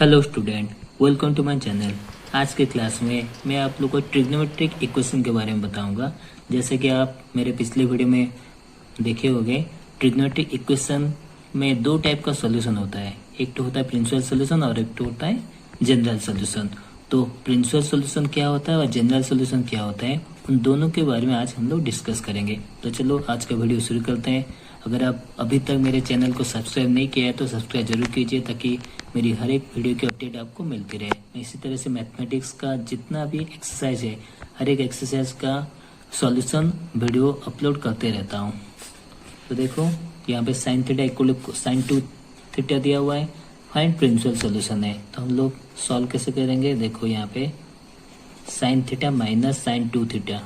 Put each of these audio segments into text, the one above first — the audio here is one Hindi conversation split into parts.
Hello student, welcome to my channel. आज के क्लास में मैं आप लोगों को ट्रिग्नोमेट्रिक इक्वेशन के बारे में बताऊंगा। जैसे कि आप मेरे पिछले वीडियो में देखे होंगे, ट्रिग्नोमेट्रिक इक्वेशन में दो टाइप का सॉल्यूशन होता है। एक तो होता है प्रिंसिपल सॉल्यूशन और एक तो होता है जनरल सॉल्यूशन। तो प्रिंसिपल सॉल्यूशन क्या होता है और जनरल सॉल्यूशन क्या होता है, उन दोनों के बारे में आज हम लोग डिस्कस करेंगे। तो चलो आज का वीडियो शुरू करते हैं। अगर आप अभी तक मेरे चैनल को सब्सक्राइब नहीं किया है तो सब्सक्राइब जरूर कीजिए, ताकि मेरी हर एक वीडियो की अपडेट आपको मिलती रहे। मैं इसी तरह से मैथमेटिक्स का जितना भी एक्सरसाइज है, हर एक एक्सरसाइज का सॉल्यूशन वीडियो अपलोड करते रहता हूँ। तो देखो यहाँ पे sine theta equal sine 2 theta दिया हुआ है, फाइंड प्रिंसिपल सॉल्यूशन है। तो हम लोग सॉल्व कैसे करेंगे, देखो यहाँ पे sine theta minus sine 2 theta,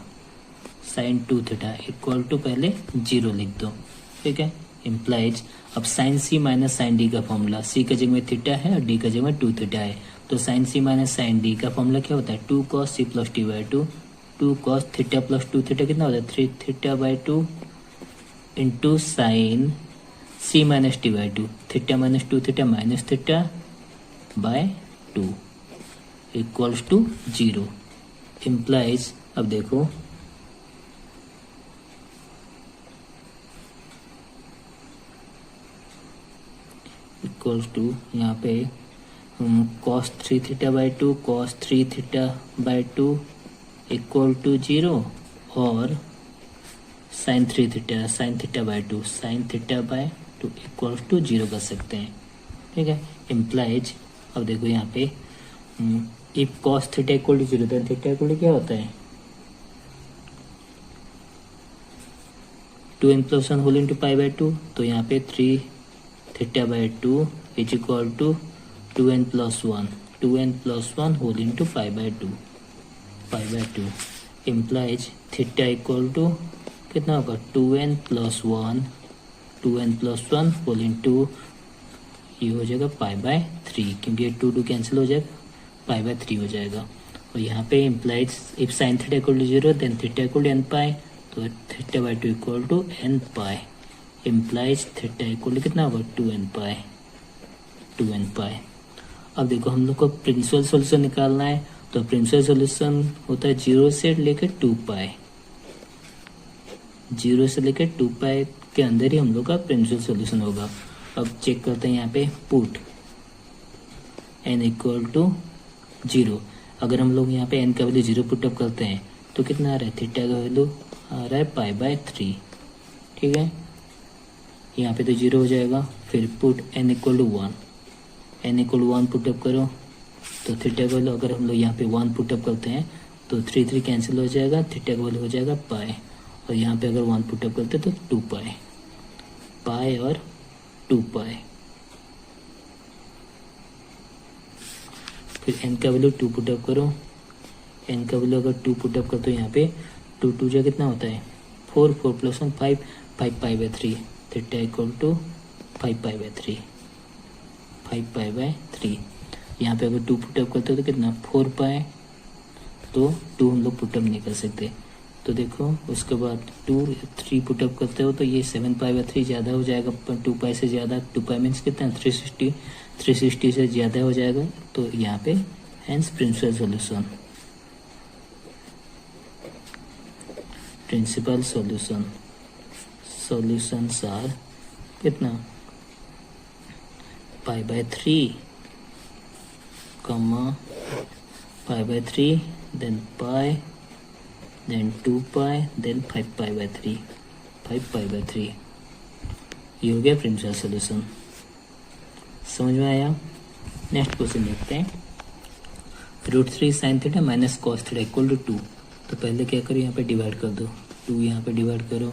sine 2 theta equal to पहले 0 लिख दो, ठीक है। इम्प्लाइज अब sine C minus sine D का फॉर्मूला, सी का जगह में थीटा है और डी का जगह में 2 थीटा है। तो sine C minus sine D का फॉर्मूला क्या होता है, 2 cos C plus T by 2। 2 cos theta plus 2 theta कितना होता है, 3 theta by 2 into sine C minus T by 2, theta minus 2 theta minus theta by 2 equals to 0। Implies अब देखो इक्वल्स टू यहाँ पे cos 3 theta by 2 cos 3 theta by 2 equal to 0 और sine 3 theta by 2 sine theta by 2 equals to 0 कर सकते हैं, ठीक है। इम्प्लाइज अब देखो यहाँ पे if cos theta equal to 0 then theta equal to क्या होता है, 2n plus 1 whole into pi by 2। तो यहाँ पे 3 theta by 2 is equal to 2n plus 1 whole into pi by 2 implies theta equal to कितना होगा, 2n प्लस 1 होल इंटू ये हो जाएगा पाई बाई 3, क्योंकि ये 2 कैंसिल हो जाएगा, पाई बाई 3 हो जाएगा। और यहाँ पे implies if sine theta equal to 0 then theta equal to n pi, तो theta by 2 equal to n pi. Implies theta equal कितना होगा, 2n पाई। अब देखो हम लोग को प्रिंसिपल सॉल्यूशन निकालना है। तो प्रिंसिपल सॉल्यूशन होता है 0 से लेकर 2 पाई, 0 से लेकर 2 पाई के अंदर ही हम लोग का प्रिंसिपल सॉल्यूशन होगा। अब चेक करते हैं यहाँ पे पुट n इक्वल टू 0। अगर हम लोग यहाँ पे n का वैल्यू 0 पुटअप करते हैं तो कितना आ रहा है, थीटा का वैल्यू आ रहा है पाई बाई 3, ठीक है। यहाँ पे तो 0 हो जाएगा। फिर put n equal to 1 put up करो तो थीटा का वैल्यू, अगर हम लोग यहाँ पे 1 पुटअप करते हैं तो 3 कैंसिल हो जाएगा, थीटा का वैल्यू हो जाएगा पाई। और यहाँ पे अगर 1 पुटअप करते तो 2 पाई और 2 पाई। फिर n का वैल्यू 2 पुटअप करो, n का वैल्यू अगर 2 पुटअप करते हो यहाँ पे 2 जो कितना होता है 4 plus 1 5 pi by 3, theta equal to 5 pi by 3। यहाँ पे अगर 2 पुटअप करते हो तो कितना 4 पाई, तो 2 हम लोग पुटअप नहीं कर सकते। तो देखो उसके बाद 3 पुटअप करते हो तो ये 7 पाई बाई 3 ज़्यादा हो जाएगा, 2 पाई से ज़्यादा, 2 पाई मीन्स कितना 360 से ज़्यादा हो जाएगा। तो यहाँ पे हेंस प्रिंसिपल सॉल्यूशंस आर कितना pi by 3, pi by 3 then pi then 2 pi then 5 pi by 3, ये हो गया प्रिंसिपल सॉल्यूशन। समझ में आया। नेक्स्ट क्वेश्चन देखते हैं। √3 sine theta minus cos theta equal to 2। तो पहले क्या करो, यहाँ पे डिवाइड कर दो, 2 यहाँ पे डिवाइड करो,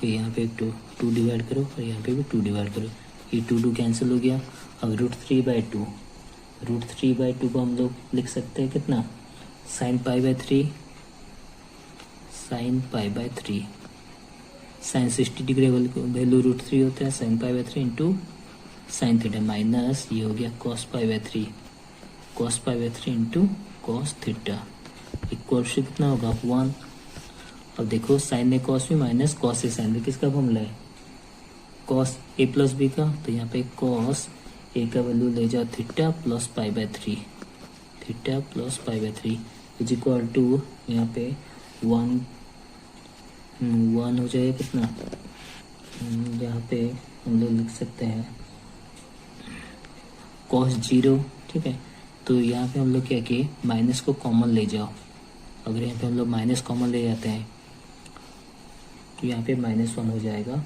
फिर यहाँ पे 2 डिवाइड करो और यहाँ पे भी 2 डिवाइड करो, ये 2 कैंसिल हो गया। अब √3 बाई 2 को हम लोग लिख सकते हैं कितना, sine pi by 3, sine 60 degree value √3 होता है, sine pi by 3 into sine theta minus ये हो गया cos pi by 3 into cos theta equal to कितना होगा 1। अब देखो साइन ए कॉस बी माइनस कॉस ए साइन बी किसका फॉर्मूला है, कॉस ए प्लस बी का। तो यहाँ पे कॉस ए का वैल्यू ले जाओ theta plus pi by 3, theta plus pi by 3 is equal to यहाँ पे 1 हो जाएगा कितना, यहाँ पे हम लोग लिख सकते हैं cos 0, ठीक है। तो यहाँ पे हम लोग क्या किए, माइनस को कॉमन ले जाओ। अगर यहाँ पे हम लोग माइनस कॉमन ले जाते हैं तो यहाँ पे -1 हो जाएगा।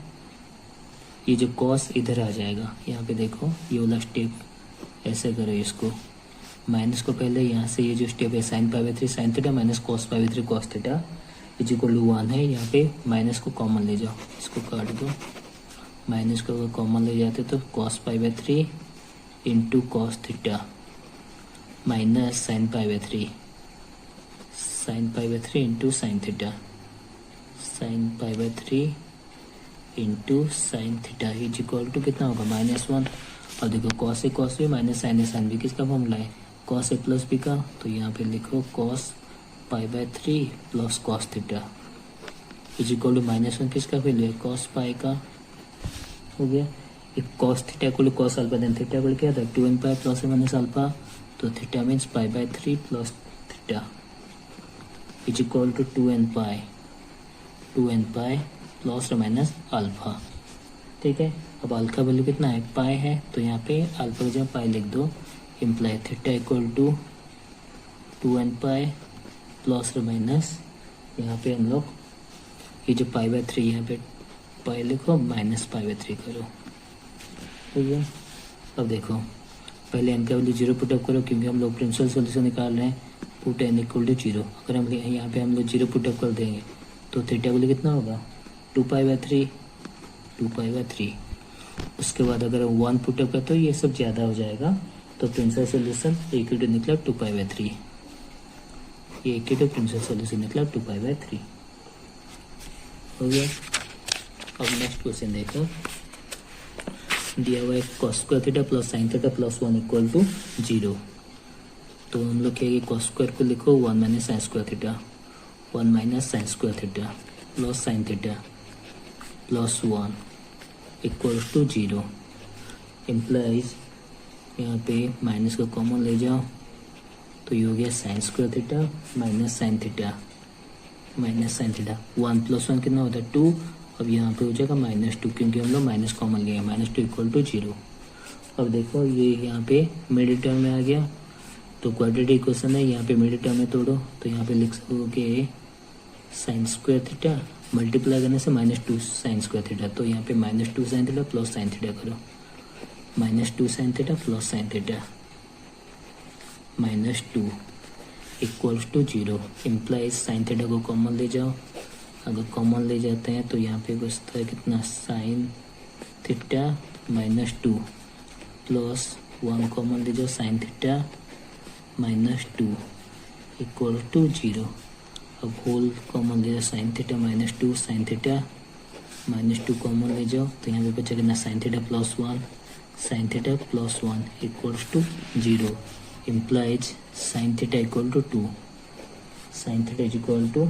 ये जो cos इधर आ जाएगा, यहाँ पे देखो ये वाला स्टेप ऐसे करो इसको, माइनस को पहले यहाँ से ये जो स्टेप है sin pi by 3 sin theta minus cos pi by 3 cos theta is equal to 1 है। यहाँ पे माइनस को कॉमन ले जाओ, इसको काट दो, माइनस को अगर कॉमन ले जाते तो cos pi by 3 into cos theta minus sin pi by 3, sin pi by 3 into sin theta, sin pi by 3 into sine theta is equal to कितना होगा -1। और देखो cos A cos B minus sine A sine B किसका फॉर्मूला है, cos ए प्लस बी का। तो यहाँ पे लिखो cos pi by 3 plus cos theta is equal to -1 किसका वैल्यू है, cos पाई का हो गया। एक cos थीटा को cos अल्फा देन थीटा को क्या था 2n pi plus minus alpha, तो theta means pi by 3 plus theta is equal to 2n pi plus minus alpha, ठीक है। अब अल्फा वैल्यू कितना है, पाई है, तो यहाँ पे अल्फा की जगह पाई लिख दो, imply theta equal to 2n pi plus minus, यहाँ पे हम लोग ये जो पाई बाय 3 यहाँ पे पाई लिखो माइनस पाई बाय 3 करो, ठीक है। अब देखो पहले n का वैल्यू 0 पुटअप करो, क्योंकि हम लोग प्रिंसिपल सोल्यूशन निकाल रहे हैं, पुट n इक्वल टू 0। अगर हम यहाँ पे हम लोग 0 पुटअप कर देंगे तो थीटा वैल्यू कितना होगा 2 पाई बाय 3। उसके बाद अगर 1 पुटअप करते तो ये सब ज़्यादा हो जाएगा, तो प्रिंसिपल सोल्यूशन इक्वल निकला 2 पाई बाय 3, ये इक्वल प्रिंसिपल सोल्यूशन निकला 2 पाई बाय 3 हो गया। अब नेक्स्ट क्वेश्चन देखो, दिया हुआ है cos square theta plus sine theta plus 1 equal to 0। तो हम लोग क्या cos स्क्वायर को लिखो 1 minus sine square theta, 1 minus sine square theta plus sine theta plus 1 equal to 0 implies, यहाँ पे माइनस को कॉमन ले जाओ तो ये हो गया sign square theta minus sine theta 1 plus 1 कितना होता है 2। अब यहाँ पे हो जाएगा -2, क्योंकि हम लोग माइनस कॉमन लिए -2 इक्वल टू 0। अब देखो ये यहाँ पे मिडिल टर्म में आ गया, तो क्वाड्रेटिक इक्वेशन है, यहाँ पे मिडिल टर्म में तोड़ो तो यहाँ पे लिख सकोगे साइन स्क्वायर थीटा मल्टीप्लाई करने से -2 साइन स्क्वायर थीटा, तो यहाँ पे -2 sine theta plus sine theta करो, -2 sine theta plus sine theta -2 equals to 0 implies sine theta को कॉमन ले जाओ। अगर कॉमन ले जाते हैं तो यहाँ पे बचता है कितना साइन थीटा -2 प्लस 1 कॉमन ले जाओ साइन थीटा -2 इक्वल टू 0। अब होल कॉमन ले जाओ sine theta -2 sine theta -2 common ले जाओ तो यहाँ पे बचा कितना sine theta plus 1 sine theta plus 1 equals to 0 implies sine theta equal to 2 sine theta is equal to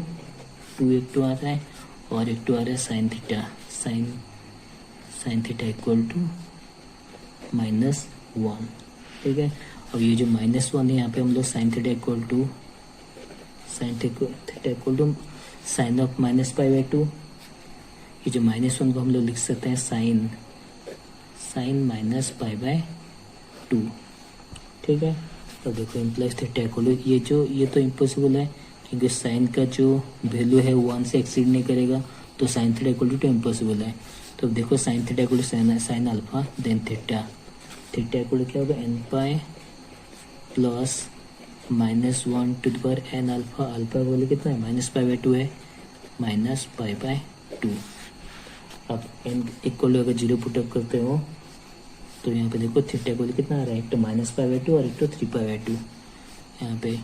2 एक 2 आ रहा है और एक 2 आ रहा है sine theta sine theta equal to -1, ठीक है। अब ये जो -1 है यहाँ पे हम लोग sine theta equal to sine of minus pi by 2, ये जो -1 को हम लोग लिख सकते हैं साइन माइनस पाई बाय 2, ठीक है। तो देखो इम्प्लाइज थीटा इक्वल ये तो इम्पॉसिबल है, क्योंकि साइन का जो वैल्यू है 1 से एक्सीड नहीं करेगा, तो sine theta equal to impossible है। तो देखो sine theta equal to sine alpha then theta equal क्या होगा n pi plus -1 to the power n alpha का वैल्यू कितना है -π/2 है -π/2। अब n इक्वल अगर 0 पुटअप करते हो तो यहाँ पे देखो थीटा इक्वल कितना आ रहा है, एक तो -π/2 और एक तो 3π/2। यहाँ पे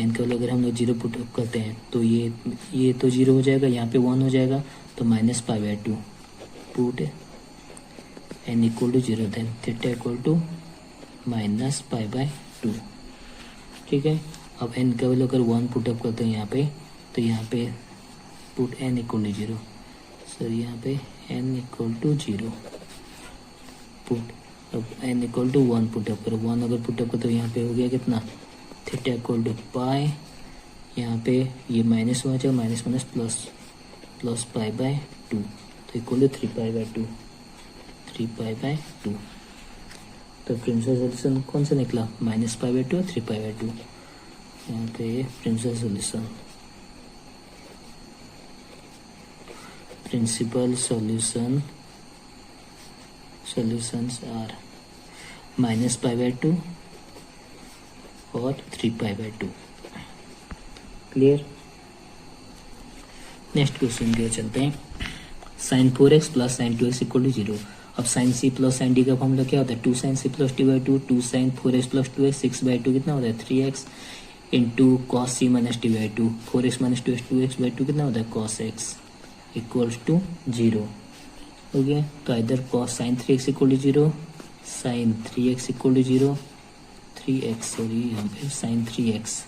n का वैल्यू अगर हम लोग 0 पुटअप करते हैं तो ये तो 0 हो जाएगा, यहाँ पे 1 हो जाएगा, तो -π/2 put n equal to 0 then theta equal to -π/2, ठीक है। अब n का वैल्यू अगर 1 पुटअप करते हैं यहाँ पे तो यहाँ पे put n equal to 0, sir यहाँ पे n इक्वल टू 0 पुट अब n इक्वल टू 1 पुटअप करो, 1 अगर पुटअप करो तो यहाँ पे हो गया कितना, थीटा इक्वल टू पाई, यहाँ पे ये माइनस हो जाएगा, minus minus plus, plus pi by 2, तो equal to 3 pi by 2, 3 pi by 2। तो प्रिंसिपल सोल्यूशन कौन सा निकला, minus pi by 2, 3 pi by 2। यहाँ पे principal solution, principal solution, solutions are minus pi by 2 और 3 pi by 2। Clear. Next question की ओर चलते हैं। Sine 4x plus sine 2x equal to 0। अब sign c plus sine d का फॉर्मूला क्या होता है, 2 sine c plus d by 2, 2 sine 4x plus 2x, 6 by 2 कितना होता है 3x into cos c minus d by 2, 4x minus 2x, 2x by 2 कितना होता है कॉस x इक्वल्स टू 0। हो गया। तो इधर cos sine 3x equal to 0, sine 3x equal to 0, 3x sorry यहाँ पे sine 3x,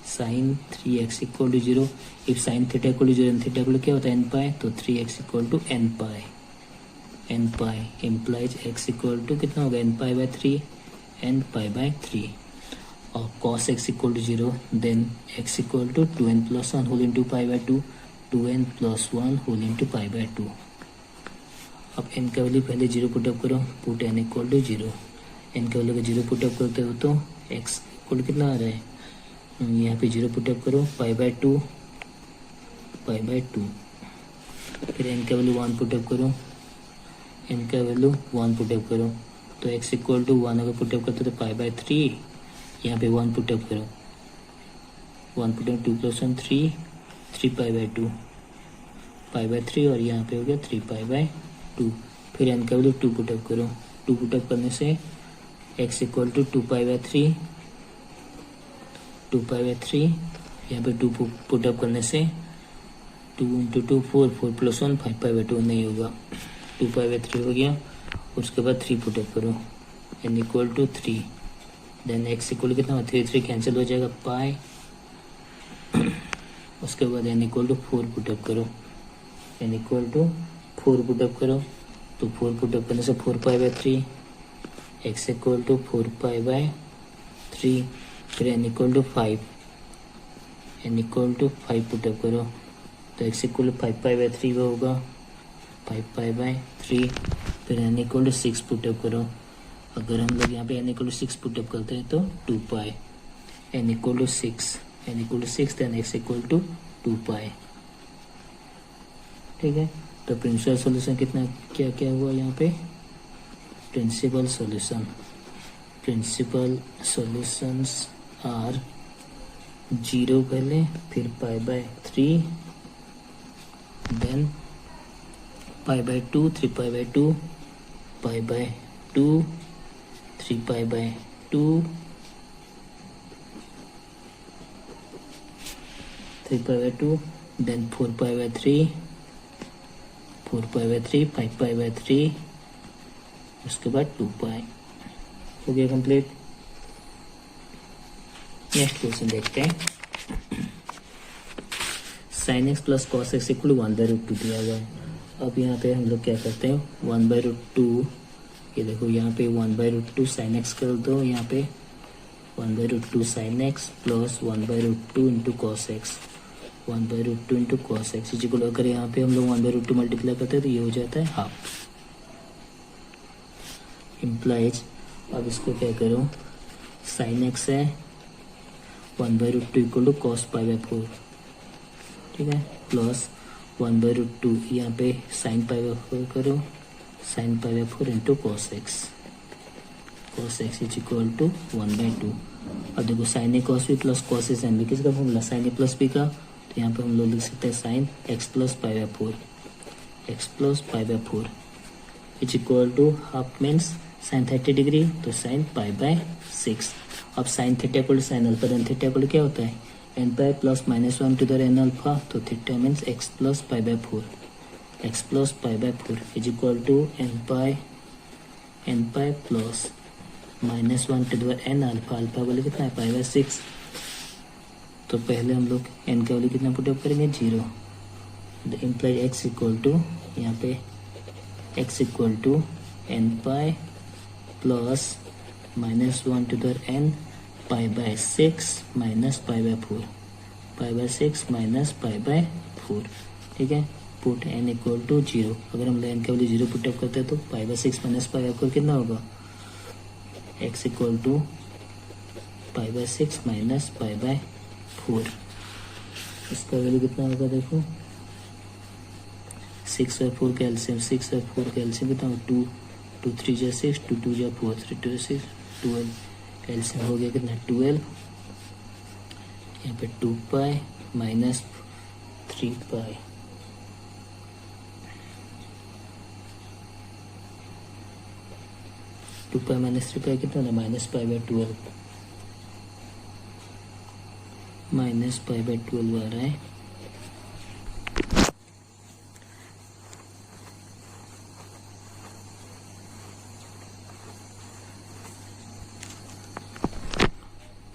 sine 3x equal to 0। If sine theta equal to 0 and theta equal क्या होता है n पाई, तो 3x equal to n pi, n pi implies x equal to कितना होगा n pi by 3, n pi by 3। और cos x equal to 0, then x equal to 2n plus 1 whole into pi by 2, 2n plus 1 whole into pi by 2। अब n का वैल्यू पहले 0 पुटअप करो, put n equal to 0, n का वैल्यू का 0 पुटअप करते हो तो x इक्वल कितना आ रहा है, यहाँ पे 0 पुटअप करो, पाई बाय 2, पाई बाय 2। फिर n का वैल्यू 1 पुटअप करो, n का वैल्यू 1 पुटअप करो, तो x इक्वल टू 1 अगर पुटअप करते हो तो पाई बाय 3, यहाँ पे 1 पुटअप करो, 1 put up 2 plus 1 3, 3 pi by 2, pi by 3 और यहाँ पे हो गया 3 पाई बाय 2। फिर n का वैल्यू 2 पुटअप करो, 2 पुटअप करने से x equal to 2 pi by 3, 2 pi by 3, यहाँ पे 2 पुटअप करने से 2 इंटू 2 4, 4 प्लस 1 5 पाई बाय 2 नहीं होगा, 2 पाई बाय 3 हो गया। उसके बाद 3 पुटअप करो, n equal to 3, then x equal कितना हो 3 3 कैंसिल हो जाएगा पाई। उसके बाद n इक्वल टू 4 पुटअप करो, n इक्वल टू 4 पुटअप करो, तो 4 पुटअप करने से 4 pi by 3, x equal to 4 pi by 3। फिर n equal to 5, n equal to 5 put up करो, तो x equal to 5 pi by 3 होगा, 5 पाई बाय 3। फिर n इक्वल टू 6 पुटअप करो, अगर हम लोग यहाँ पे n इक्वल टू 6 पुटअप करते हैं तो 2 pi, n equal to 6, n equal to 6, then x equal to 2 pi. ठीक है। तो प्रिंसिपल सॉल्यूशन कितना क्या क्या हुआ यहाँ पे, principal solution, principal solutions are 0 पहले, फिर pi by 3, then pi by 2, 3 pi by 2, pi by 2, 3 pi by 2, 3 pi by 2, then 4 pi by 3, 4 pi by 3, 5 pi by 3, उसके बाद 2 पाई। हो गया कंप्लीट। नेक्स्ट क्वेश्चन देखते हैं। Sine x plus cos x equal 1/√2 दिया हुआ है। अब यहाँ पे हम लोग क्या करते हैं, 1/√2, ये देखो यहाँ पे 1/√2 साइन एक्स कर दो, यहाँ पे 1/√2 sign x plus 1/√2 into cos x, 1/√2 into cos x equal, अगर यहाँ पे हम लोग 1/√2 मल्टीप्लाई करते हैं तो ये हो जाता है हाफ, इम्प्लाइज। अब इसको क्या करो, साइन एक्स है 1/√2 equal to cos pi by 4, ठीक है, प्लस 1/√2 यहाँ पे साइन पाई बाय 4 करो, sine pi by 4 into cos x, cos x is equal to 1/2। और देखो साइन ए कॉस बी प्लस कॉस ए साइन बी किसका formula, sine a plus B का, तो यहाँ पे हम लोग लिख सकते हैं sine x plus pi by 4, x plus pi by 4 is equal to half means sine 30 degree, तो साइन पाई बाय 6। अब sine theta equal sine alpha, then theta equal क्या होता है n pi plus -1 to the n alpha, तो theta means x plus pi by 4, x plus pi by 4 is equal to n pi plus -1 to the n alpha, alpha वाले कितना है पाई बाय 6। तो पहले हम लोग एन का वैल्यू कितना पुटअप करेंगे 0, the imply x equal to यहाँ पे x equal to n pi plus -1 to the n pi by 6 minus pi by 4, pi by 6 minus pi by 4। ठीक है, पुट n इक्वल टू 0। अगर हम n के वैल्यू 0 पुटअप करते हैं तो pi by 6 minus pi by 4 कितना होगा, x equal to pi by 6 minus pi by 4। इसका वैल्यू कितना होगा, देखो 6 और 4 का एलसीएम, 6 और 4 का एलसीएम कितना होगा, 2 2 3 जा 6, 2 2 जा 4, 3 2 6, 12। एलसीएम हो गया कितना, 12। यहाँ पे 2 pi minus 3 pi, two pi minus 3 pi कितना होगा, minus pi by 12, minus pi by 12 आ रहा है।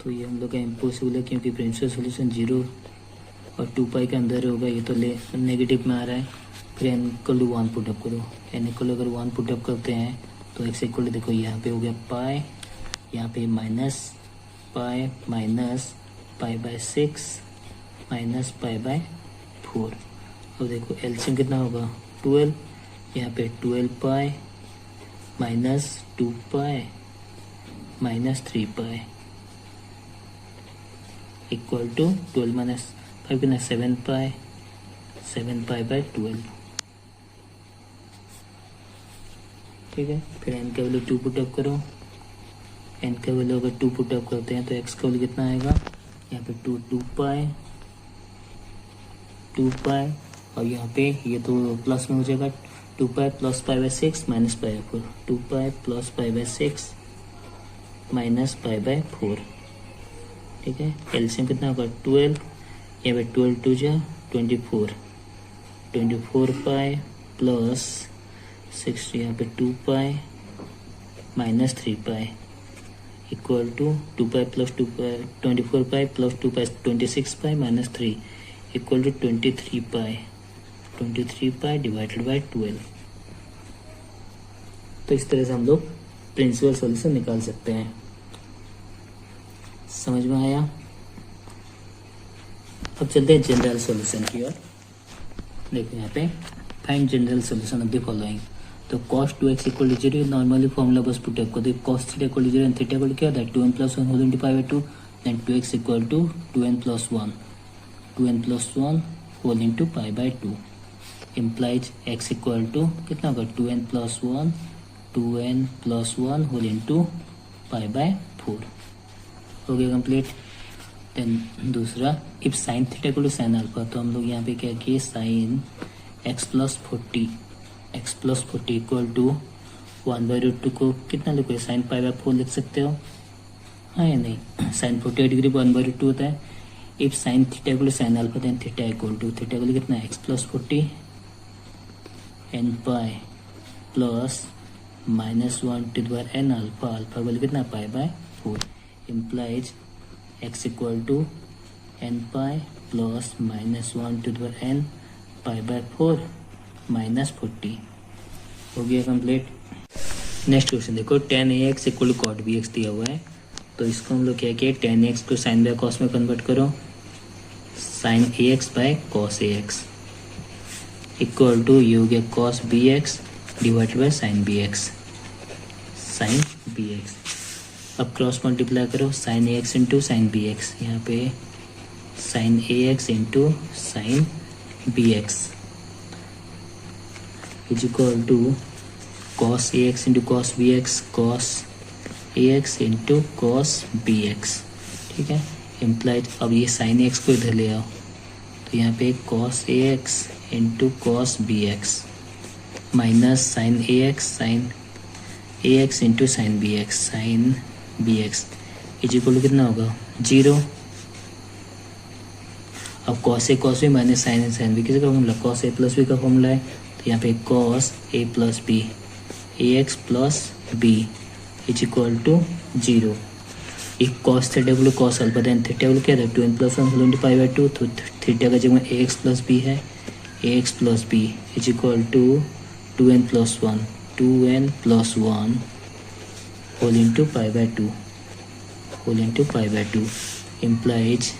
तो ये हम लोग का इम्पॉसिबल है, क्योंकि प्रिंसिपल सॉल्यूशन 0 और 2 पाई के अंदर होगा। ये तो नेगेटिव में आ रहा है। फिर n इक्वल टू 1 पुटअप करो, n इक्वल अगर 1 पुटअप करते हैं तो x इक्वल टू, देखो यहाँ पे हो गया पाई, यहाँ पे minus pi minus pi by 6 minus pi by 4। अब देखो एलसीएम कितना होगा, 12। यहाँ पे 12 pi minus 2 pi minus 3 pi equal to 12 minus 5 कितना, 7 पाई, 7 पाई बाय 12। ठीक है, फिर n का वैल्यू 2 पुटअप करो, n का वैल्यू अगर 2 पुटअप करते हैं तो x का वैल्यू कितना आएगा, यहाँ पे 2 पाई, 2 पाई, और यहाँ पे ये तो प्लस में हो जाएगा, 2 pi plus pi by 6 minus pi by 4, 2 pi plus pi by 6 minus pi by 4। ठीक है, एलसीएम कितना होगा, 12। यहाँ पे 12 2 जा 24, 24 पाई प्लस 6, यहाँ पे 2 pi minus 3 pi equal to 2 pi plus 2 pi, 24 pi plus 2 pi 26 pi minus 3 equal to 23 pi, 23 pi divided by 12। तो इस तरह से हम लोग प्रिंसिपल सॉल्यूशन निकाल सकते हैं। समझ में आया? अब चलते हैं जनरल सॉल्यूशन की ओर। देखो यहाँ पे find general solution of the following. तो cos 2x equal to 0, normally formula बस पुटअप कर दो। cos theta equal to 0 and theta equal to क्या होता है, 2n plus 1 whole into pi by 2, then 2x equal to 2n plus 1, 2n plus 1 whole into pi by 2 implies x equal to कितना होगा, 2n plus 1, 2n plus 1 whole into pi by 4। हो गया कंप्लीट। देन दूसरा, if sine theta equal to sine alpha, तो हम लोग यहाँ पे क्या किए, sine x plus 40, x plus 40 equal to 1/√2 को कितना लिखो, साइन पाई बाय 4 लिख सकते हो, हाँ या नहीं। साइन 48 डिग्री 1/√2 होता है। If sine theta equal to sine alpha, then theta equal to कितना है, x plus 40 n pi plus -1 to the power n alpha, alpha value कितना, pi by 4 implies x equal to n pi plus -1 to the power n pi by 4 minus 40। हो गया कंप्लीट। नेक्स्ट क्वेश्चन देखो, tan ax इक्वल टू cot bx दिया हुआ है। तो इसको हम लोग क्या किया, tan ax को sin बाय cos में कन्वर्ट करो, sin ax by cos ax equal to ये हो गया cos bx divided by sin bx, sin bx। अब क्रॉस मल्टीप्लाई करो, sin ax into sine b x, यहाँ पे sin ax into sine b x is equal to cos ax into cos bx, cos ax into cos bx। ठीक है, इम्प्लाइड अब ये sin ax को इधर ले आओ, तो यहाँ पे cos ax into cos bx minus sin ax into sine b x is equal to कितना होगा, 0। अब cos a cos b minus sine b किसी का formula, cos a plus B का फॉर्मूला है। तो यहाँ पे cos a plus b, ax plus b is equal to 0। एक cos theta equal to cos alpha, then theta equal क्या था, 2n plus 1 whole into pi by 2, तो थीटा का जगह ax प्लस बी है, ax plus b is equal to 2n plus 1, 2n plus 1 whole into pi by two, whole into pi by two implies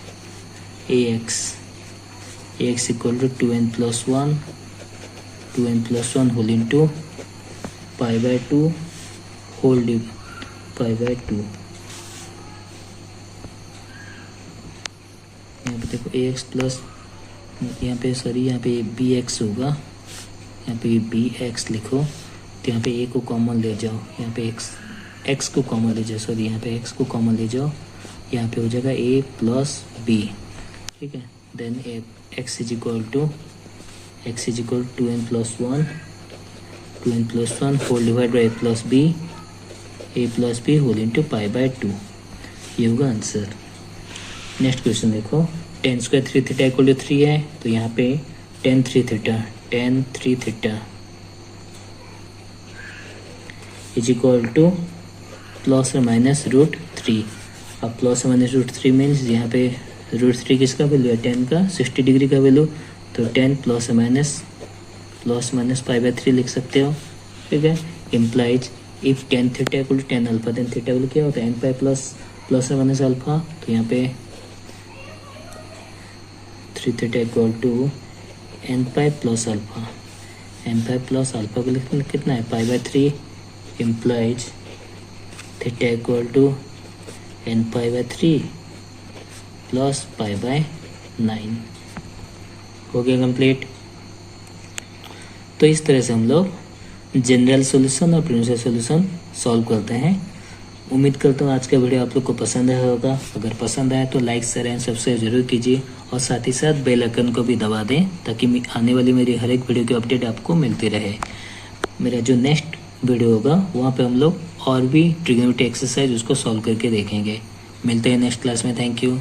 ax equal to 2n plus 1 whole into pi by two whole div pi by two. यहाँ पे देखो ax प्लस, यहाँ पे सॉरी यहाँ पे bx होगा, यहाँ पे bx लिखो, तो यहाँ पे a को कॉमन ले जाओ, यहाँ पे x को कॉमन ले जाओ, सॉरी यहाँ पे x को कॉमन ले जाओ, यहाँ पे हो जाएगा a प्लस b, ठीक है। Then x is equal to 2n plus 1 whole divide by a plus b whole into pi by two, ये होगा आंसर। नेक्स्ट क्वेश्चन देखो, tan square 3 theta equal to 3 है, तो यहाँ पे tan 3 theta is equal to plus और माइनस √3। अब प्लस और माइनस √3 मीन्स यहाँ पे √3 किसका वैल्यू है, 10 का 60 डिग्री का वैल्यू, तो 10 प्लस माइनस पाई बाय 3 लिख सकते हो, ठीक है। Implies if tan theta equal to tan alpha, then theta value क्या होता है n पाई प्लस और माइनस अल्फा, तो यहाँ पे 3 theta equal to n pi plus alpha को लिखना कितना है pi by 3, implies theta equal to n pi by 3 plus pi by 9। हो गया कंप्लीट। तो इस तरह से हम लोग जनरल सॉल्यूशन और प्रिंसिपल सॉल्यूशन सॉल्व करते हैं। उम्मीद करता हूँ आज का वीडियो आप लोग को पसंद आया होगा। अगर पसंद आया तो लाइक शेयर एंड सब्सक्राइब जरूर कीजिए और साथ ही साथ बेल आइकन को भी दबा दें ताकि आने वाली मेरी हर एक वीडियो की अपडेट आपको मिलती रहे। मेरा जो नेक्स्ट वीडियो होगा वहाँ पे हम लोग और भी ट्रिग्नोमेट्री एक्सरसाइज उसको सॉल्व करके देखेंगे। मिलते हैं नेक्स्ट क्लास में। Thank you.